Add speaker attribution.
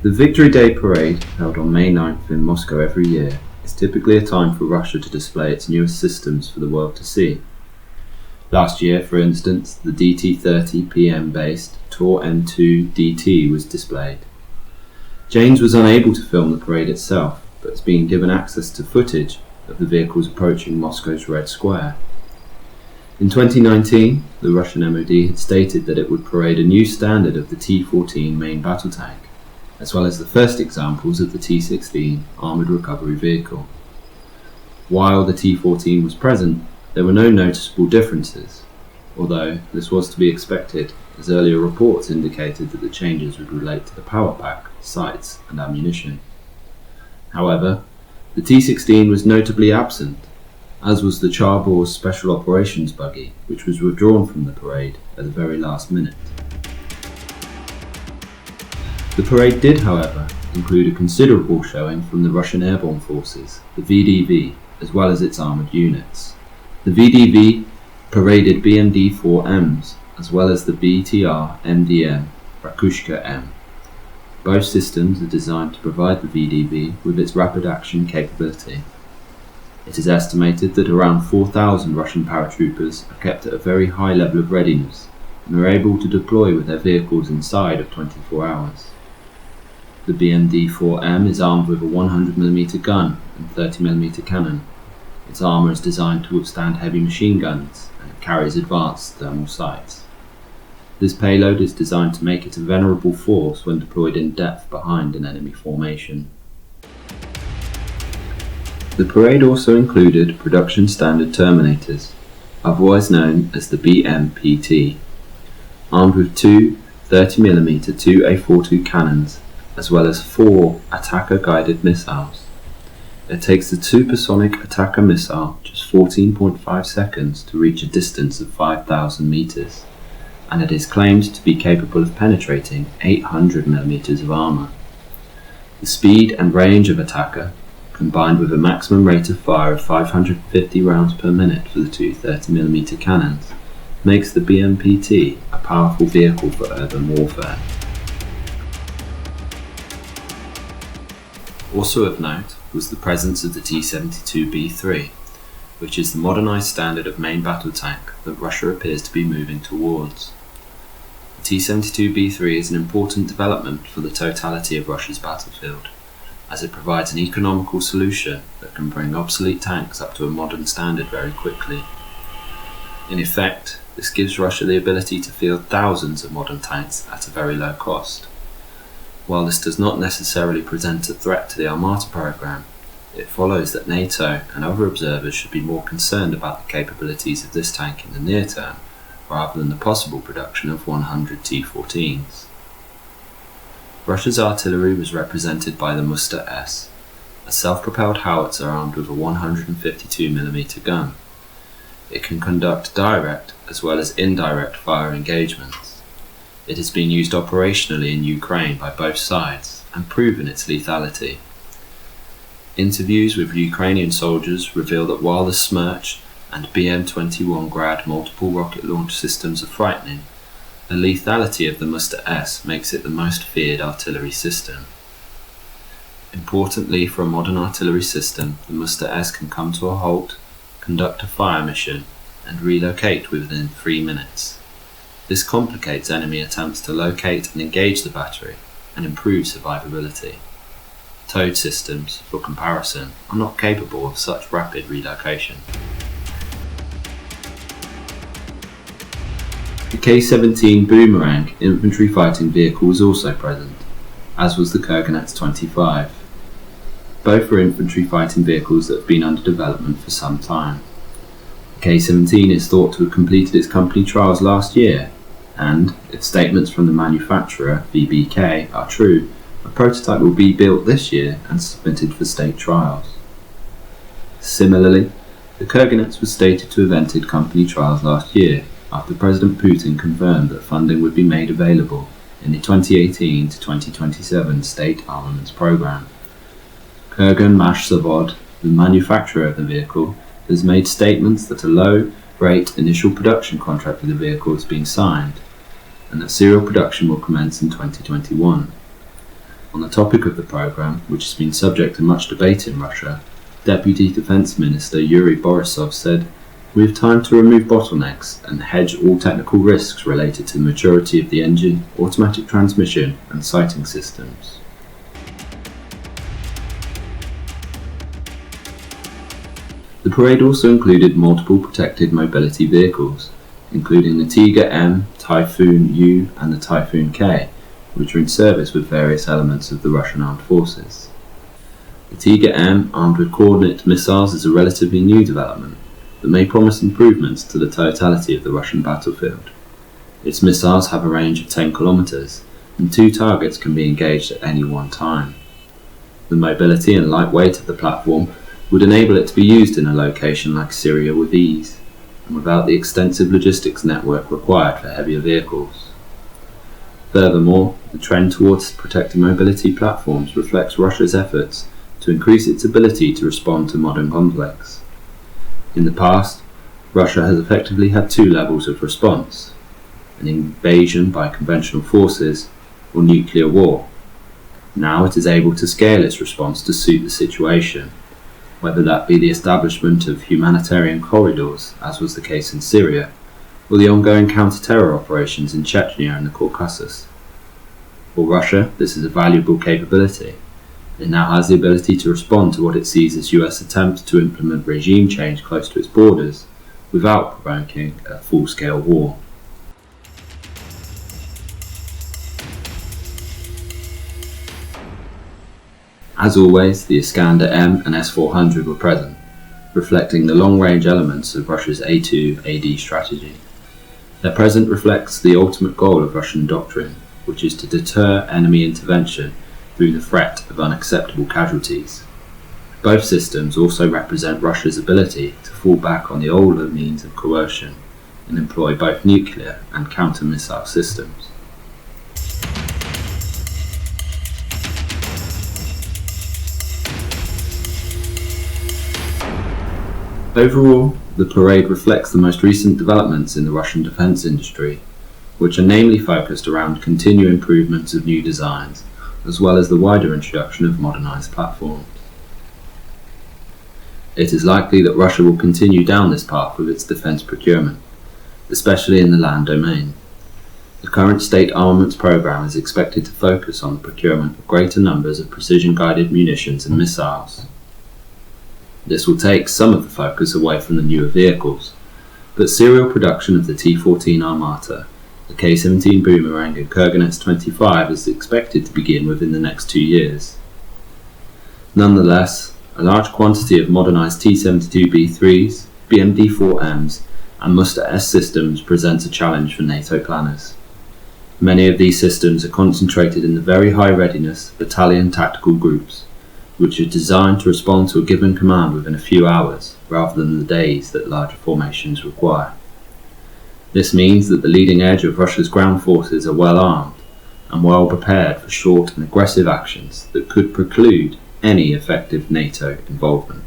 Speaker 1: The Victory Day parade, held on May 9th in Moscow every year, is typically a time for Russia to display its newest systems for the world to see. Last year, for instance, the DT-30 PM-based Tor M2 DT was displayed. Janes was unable to film the parade itself, but has been given access to footage of the vehicles approaching Moscow's Red Square. In 2019, the Russian MOD had stated that it would parade a new standard of the T-14 main battle tank, as well as the first examples of the T-16 armoured recovery vehicle. While the T-14 was present, there were no noticeable differences, although this was to be expected, as earlier reports indicated that the changes would relate to the power pack, sights and ammunition. However, the T-16 was notably absent, as was the Charbor's Special Operations buggy, which was withdrawn from the parade at the very last minute. The parade did, however, include a considerable showing from the Russian Airborne Forces, the VDV, as well as its armoured units. The VDV paraded BMD-4Ms, as well as the BTR MDM Rakushka M. Both systems are designed to provide the VDV with its rapid action capability. It is estimated that around 4,000 Russian paratroopers are kept at a very high level of readiness and are able to deploy with their vehicles inside of 24 hours. The BMD-4M is armed with a 100mm gun and 30mm cannon. Its armour is designed to withstand heavy machine guns and it carries advanced thermal sights. This payload is designed to make it a venerable force when deployed in depth behind an enemy formation. The parade also included production standard Terminators, otherwise known as the BMPT, armed with two 30mm 2A42 cannons, as well as 4 attacker-guided missiles. It takes the supersonic attacker missile just 14.5 seconds to reach a distance of 5,000 meters, and it is claimed to be capable of penetrating 800mm of armor. The speed and range of attacker, combined with a maximum rate of fire of 550 rounds per minute for the two 30mm cannons, makes the BMPT a powerful vehicle for urban warfare. Also of note was the presence of the T-72B3, which is the modernised standard of main battle tank that Russia appears to be moving towards. The T-72B3 is an important development for the totality of Russia's battlefield, as it provides an economical solution that can bring obsolete tanks up to a modern standard very quickly. In effect, this gives Russia the ability to field thousands of modern tanks at a very low cost. While this does not necessarily present a threat to the Armata program, it follows that NATO and other observers should be more concerned about the capabilities of this tank in the near term, rather than the possible production of 100 T-14s. Russia's artillery was represented by the Muster S, a self-propelled howitzer armed with a 152mm gun. It can conduct direct as well as indirect fire engagements. It has been used operationally in Ukraine by both sides and proven its lethality. Interviews with Ukrainian soldiers reveal that while the Smerch and BM-21 Grad multiple rocket launch systems are frightening, the lethality of the Muster S makes it the most feared artillery system. Importantly, for a modern artillery system, the Muster S can come to a halt, conduct a fire mission, and relocate within 3 minutes. This complicates enemy attempts to locate and engage the battery and improves survivability. Towed systems, for comparison, are not capable of such rapid relocation. The K-17 Boomerang infantry fighting vehicle was also present, as was the Kurganets 25. Both are infantry fighting vehicles that have been under development for some time. The K-17 is thought to have completed its company trials last year, and, if statements from the manufacturer, VBK, are true, a prototype will be built this year and submitted for state trials. Similarly, the Kurganets was stated to have entered company trials last year, after President Putin confirmed that funding would be made available in the 2018 to 2027 state armaments program. Kurgan Mashzavod, the manufacturer of the vehicle, has made statements that a low-rate initial production contract for the vehicle has been signed, and that serial production will commence in 2021. On the topic of the program, which has been subject to much debate in Russia, Deputy Defense Minister Yuri Borisov said, "We have time to remove bottlenecks and hedge all technical risks related to the maturity of the engine, automatic transmission and sighting systems." The parade also included multiple protected mobility vehicles, including the Tiger M, Typhoon U and the Typhoon K, which are in service with various elements of the Russian armed forces. The Tiger M, armed with coordinate missiles, is a relatively new development that may promise improvements to the totality of the Russian battlefield. Its missiles have a range of 10 kilometers, and 2 targets can be engaged at any one time. The mobility and lightweight of the platform would enable it to be used in a location like Syria with ease, and without the extensive logistics network required for heavier vehicles. Furthermore, the trend towards protecting mobility platforms reflects Russia's efforts to increase its ability to respond to modern conflicts. In the past, Russia has effectively had 2 levels of response: an invasion by conventional forces or nuclear war. Now it is able to scale its response to suit the situation, whether that be the establishment of humanitarian corridors, as was the case in Syria, or the ongoing counter-terror operations in Chechnya and the Caucasus. For Russia, this is a valuable capability. It now has the ability to respond to what it sees as US attempts to implement regime change close to its borders without provoking a full-scale war. As always, the Iskander M and S-400 were present, reflecting the long-range elements of Russia's A2AD strategy. Their presence reflects the ultimate goal of Russian doctrine, which is to deter enemy intervention through the threat of unacceptable casualties. Both systems also represent Russia's ability to fall back on the older means of coercion and employ both nuclear and counter-missile systems. Overall, the parade reflects the most recent developments in the Russian defense industry, which are namely focused around continued improvements of new designs, as well as the wider introduction of modernized platforms. It is likely that Russia will continue down this path with its defense procurement, especially in the land domain. The current state armaments program is expected to focus on the procurement of greater numbers of precision-guided munitions and missiles. This will take some of the focus away from the newer vehicles, but serial production of the T-14 Armata, the K-17 Boomerang and Kurgan S-25 is expected to begin within the next 2 years. Nonetheless, a large quantity of modernized T-72B3s, BMD-4Ms and Muster-S systems presents a challenge for NATO planners. Many of these systems are concentrated in the very high readiness battalion tactical groups, which are designed to respond to a given command within a few hours, rather than the days that larger formations require. This means that the leading edge of Russia's ground forces are well armed and well prepared for short and aggressive actions that could preclude any effective NATO involvement.